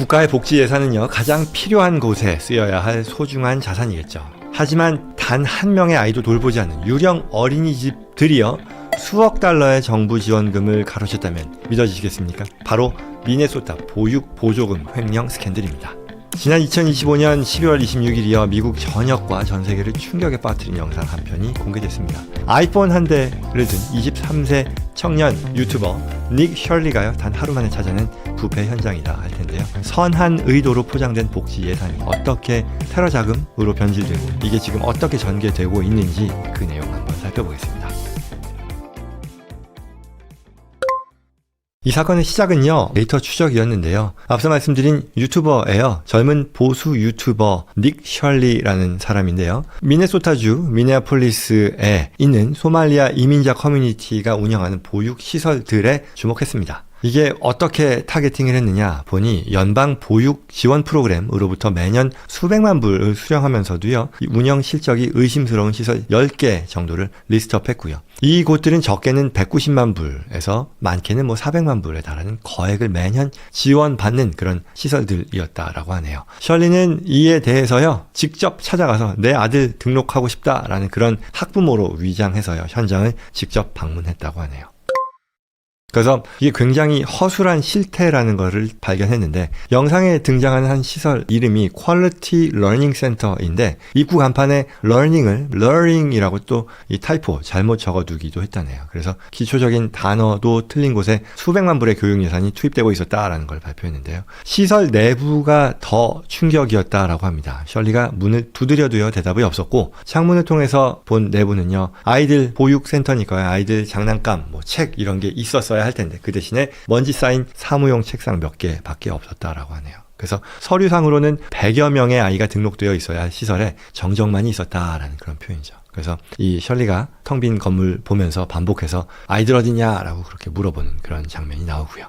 국가의 복지 예산은요, 가장 필요한 곳에 쓰여야 할 소중한 자산이겠죠. 하지만 단 한 명의 아이도 돌보지 않는 유령 어린이집들이요, 수억 달러의 정부 지원금을 가로챘다면 믿어지시겠습니까? 바로 미네소타 보육 보조금 횡령 스캔들입니다. 지난 2025년 12월 26일이어 미국 전역과 전 세계를 충격에 빠뜨린 영상 한 편이 공개됐습니다. 아이폰 한 대를 든 23세 청년 유튜버 닉 셜리가요, 단 하루 만에 찾아낸 부패 현장이다 할 텐데요. 선한 의도로 포장된 복지 예산이 어떻게 테러 자금으로 변질되고 이게 지금 어떻게 전개되고 있는지 그 내용 한번 살펴보겠습니다. 이 사건의 시작은요, 데이터 추적이었는데요. 앞서 말씀드린 유튜버예요. 젊은 보수 유튜버 닉 셜리라는 사람인데요. 미네소타주 미네아폴리스에 있는 소말리아 이민자 커뮤니티가 운영하는 보육시설들에 주목했습니다. 이게 어떻게 타겟팅을 했느냐 보니 연방 보육 지원 프로그램으로부터 매년 수백만 불을 수령하면서도요, 운영 실적이 의심스러운 시설 10개 정도를 리스트업했고요. 이 곳들은 적게는 190만 불에서 많게는 400만 불에 달하는 거액을 매년 지원받는 그런 시설들이었다라고 하네요. 셜리는 이에 대해서요, 직접 찾아가서 내 아들 등록하고 싶다라는 그런 학부모로 위장해서요, 현장을 직접 방문했다고 하네요. 그래서 이게 굉장히 허술한 실태라는 것을 발견했는데, 영상에 등장하는 한 시설 이름이 퀄리티 러닝 센터인데 입구 간판에 러닝을 러닝이라고 또 이 타이포 잘못 적어두기도 했다네요. 그래서 기초적인 단어도 틀린 곳에 수백만 불의 교육 예산이 투입되고 있었다라는 걸 발표했는데요. 시설 내부가 더 충격이었다라고 합니다. 셜리가 문을 두드려도요, 대답이 없었고, 창문을 통해서 본 내부는요, 아이들 보육센터니까요, 아이들 장난감, 책 이런 게 있었어야 할 텐데 그 대신에 먼지 쌓인 사무용 책상 몇 개밖에 없었다라고 하네요. 그래서 서류상으로는 100여 명의 아이가 등록되어 있어야 할 시설에 정적만이 있었다라는 그런 표현이죠. 그래서 이 셜리가 텅 빈 건물 보면서 반복해서 아이들 어디냐라고 그렇게 물어보는 그런 장면이 나오고요.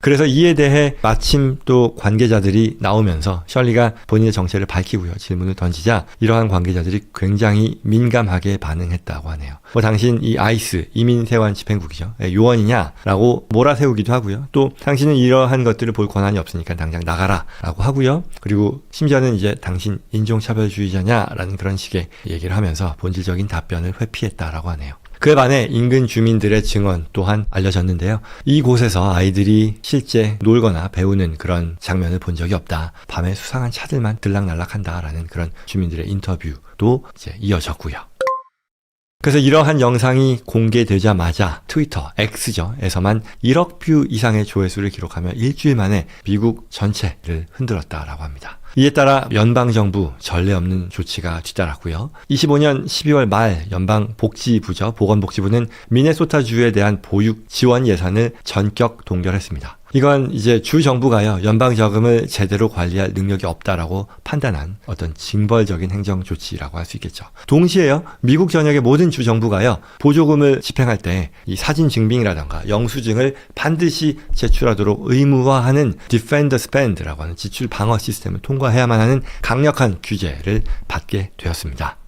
그래서 이에 대해 마침 또 관계자들이 나오면서 셜리가 본인의 정체를 밝히고요, 질문을 던지자 이러한 관계자들이 굉장히 민감하게 반응했다고 하네요. 당신 이 아이스 이민세관 집행국이죠, 요원이냐라고 몰아세우기도 하고요. 또 당신은 이러한 것들을 볼 권한이 없으니까 당장 나가라라고 하고요. 그리고 심지어는 이제 당신 인종차별주의자냐라는 그런 식의 얘기를 하면서 본질적인 답변을 회피했다라고 하네요. 그에 반해 인근 주민들의 증언 또한 알려졌는데요. 이곳에서 아이들이 실제 놀거나 배우는 그런 장면을 본 적이 없다. 밤에 수상한 차들만 들락날락한다라는 그런 주민들의 인터뷰도 이제 이어졌고요. 그래서 이러한 영상이 공개되자마자 트위터, X에서만 1억 뷰 이상의 조회수를 기록하며 일주일 만에 미국 전체를 흔들었다라고 합니다. 이에 따라 연방정부 전례 없는 조치가 뒤따랐고요. 25년 12월 말 연방복지부죠, 보건복지부는 미네소타주에 대한 보육 지원 예산을 전격 동결했습니다. 이건 이제 주 정부가요, 연방 자금을 제대로 관리할 능력이 없다라고 판단한 어떤 징벌적인 행정 조치라고 할 수 있겠죠. 동시에요, 미국 전역의 모든 주 정부가요, 보조금을 집행할 때 이 사진 증빙이라던가 영수증을 반드시 제출하도록 의무화하는 Defend Spend라고 하는 지출 방어 시스템을 통과해야만 하는 강력한 규제를 받게 되었습니다.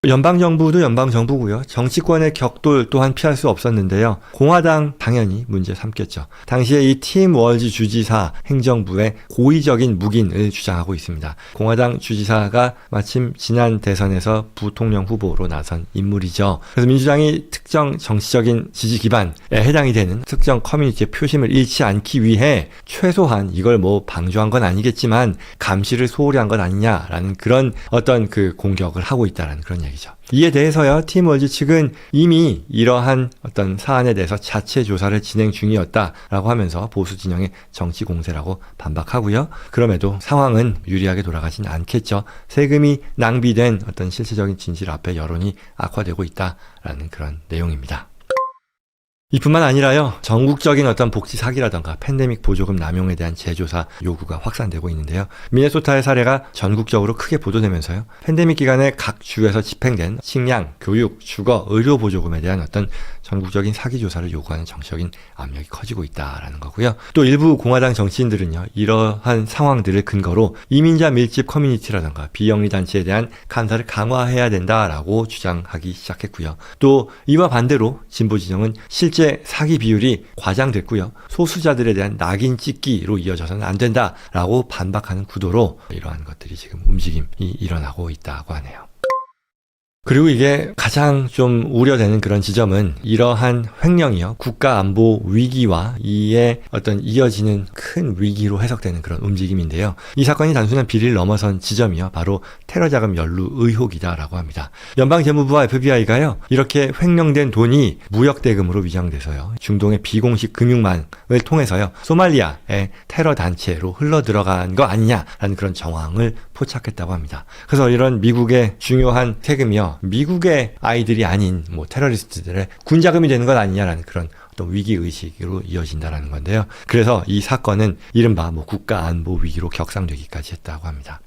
연방정부도 연방정부고요. 정치권의 격돌 또한 피할 수 없었는데요. 공화당 당연히 문제 삼겠죠. 당시에 이 팀 월즈 주지사 행정부의 고의적인 묵인을 주장하고 있습니다. 공화당 주지사가 마침 지난 대선에서 부통령 후보로 나선 인물이죠. 그래서 민주당이 특정 정치적인 지지 기반에 해당이 되는 특정 커뮤니티의 표심을 잃지 않기 위해 최소한 이걸 방조한 건 아니겠지만 감시를 소홀히 한 건 아니냐라는 그런 어떤 그 공격을 하고 있다는 그런 얘기죠. 이에 대해서요, 팀 월즈 측은 이미 이러한 어떤 사안에 대해서 자체 조사를 진행 중이었다라고 하면서 보수 진영의 정치 공세라고 반박하고요. 그럼에도 상황은 유리하게 돌아가진 않겠죠. 세금이 낭비된 어떤 실질적인 진실 앞에 여론이 악화되고 있다라는 그런 내용입니다. 이뿐만 아니라요, 전국적인 어떤 복지 사기라던가 팬데믹 보조금 남용에 대한 재조사 요구가 확산되고 있는데요. 미네소타의 사례가 전국적으로 크게 보도되면서요, 팬데믹 기간에 각 주에서 집행된 식량, 교육, 주거, 의료 보조금에 대한 어떤 전국적인 사기 조사를 요구하는 정치적인 압력이 커지고 있다라는 거고요. 또 일부 공화당 정치인들은요, 이러한 상황들을 근거로 이민자 밀집 커뮤니티라든가 비영리 단체에 대한 감사를 강화해야 된다라고 주장하기 시작했고요. 또 이와 반대로 진보 진영은 실제 사기 비율이 과장됐고요. 소수자들에 대한 낙인 찍기로 이어져서는 안 된다라고 반박하는 구도로 이러한 것들이 지금 움직임이 일어나고 있다고 하네요. 그리고 이게 가장 좀 우려되는 그런 지점은 이러한 횡령이요, 국가 안보 위기와 이에 어떤 이어지는 큰 위기로 해석되는 그런 움직임인데요. 이 사건이 단순한 비리를 넘어선 지점이요, 바로 테러 자금 연루 의혹이다라고 합니다. 연방재무부와 FBI가요, 이렇게 횡령된 돈이 무역 대금으로 위장돼서요, 중동의 비공식 금융망을 통해서요, 소말리아의 테러 단체로 흘러 들어간 거 아니냐라는 그런 정황을 포착했다고 합니다. 그래서 이런 미국의 중요한 세금이요, 미국의 아이들이 아닌 뭐 테러리스트들의 군자금이 되는 것 아니냐라는 그런 어떤 위기의식으로 이어진다라는 건데요. 그래서 이 사건은 이른바 뭐 국가 안보 위기로 격상되기까지 했다고 합니다.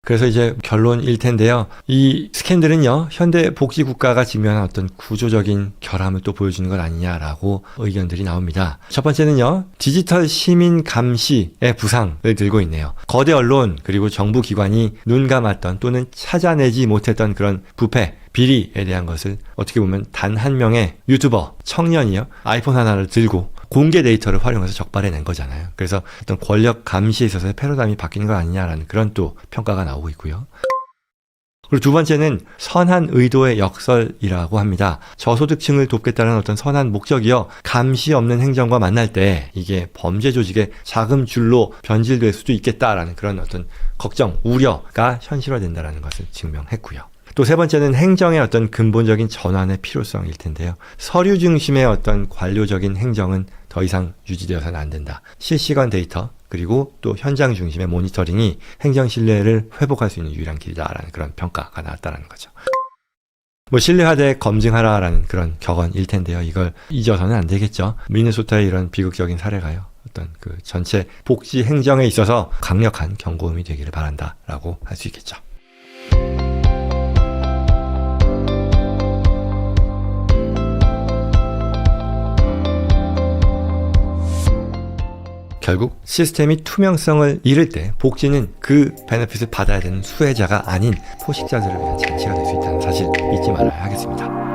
그래서 이제 결론일 텐데요. 이 스캔들은요, 현대 복지 국가가 직면한 어떤 구조적인 결함을 또 보여주는 것 아니냐라고 의견들이 나옵니다. 첫 번째는요, 디지털 시민 감시의 부상을 들고 있네요. 거대 언론 그리고 정부 기관이 눈 감았던 또는 찾아내지 못했던 그런 부패, 비리에 대한 것을 어떻게 보면 단 한 명의 유튜버, 청년이요, 아이폰 하나를 들고 공개 데이터를 활용해서 적발해낸 거잖아요. 그래서 어떤 권력 감시에 있어서의 패러다임이 바뀌는 거 아니냐라는 그런 또 평가가 나오고 있고요. 그리고 두 번째는 선한 의도의 역설이라고 합니다. 저소득층을 돕겠다는 어떤 선한 목적이요, 감시 없는 행정과 만날 때 이게 범죄 조직의 자금줄로 변질될 수도 있겠다라는 그런 어떤 걱정, 우려가 현실화된다는 것을 증명했고요. 또 세 번째는 행정의 어떤 근본적인 전환의 필요성일 텐데요. 서류 중심의 어떤 관료적인 행정은 더 이상 유지되어서는 안 된다. 실시간 데이터 그리고 또 현장 중심의 모니터링이 행정 신뢰를 회복할 수 있는 유일한 길이다라는 그런 평가가 나왔다는 거죠. 뭐 신뢰하되 검증하라라는 그런 격언일 텐데요. 이걸 잊어서는 안 되겠죠. 미네소타의 이런 비극적인 사례가요, 어떤 그 전체 복지 행정에 있어서 강력한 경고음이 되기를 바란다라고 할 수 있겠죠. 결국 시스템이 투명성을 잃을 때 복지는 그 베네핏을 받아야 되는 수혜자가 아닌 포식자들을 위한 잔치가 될 수 있다는 사실 잊지 말아야 하겠습니다.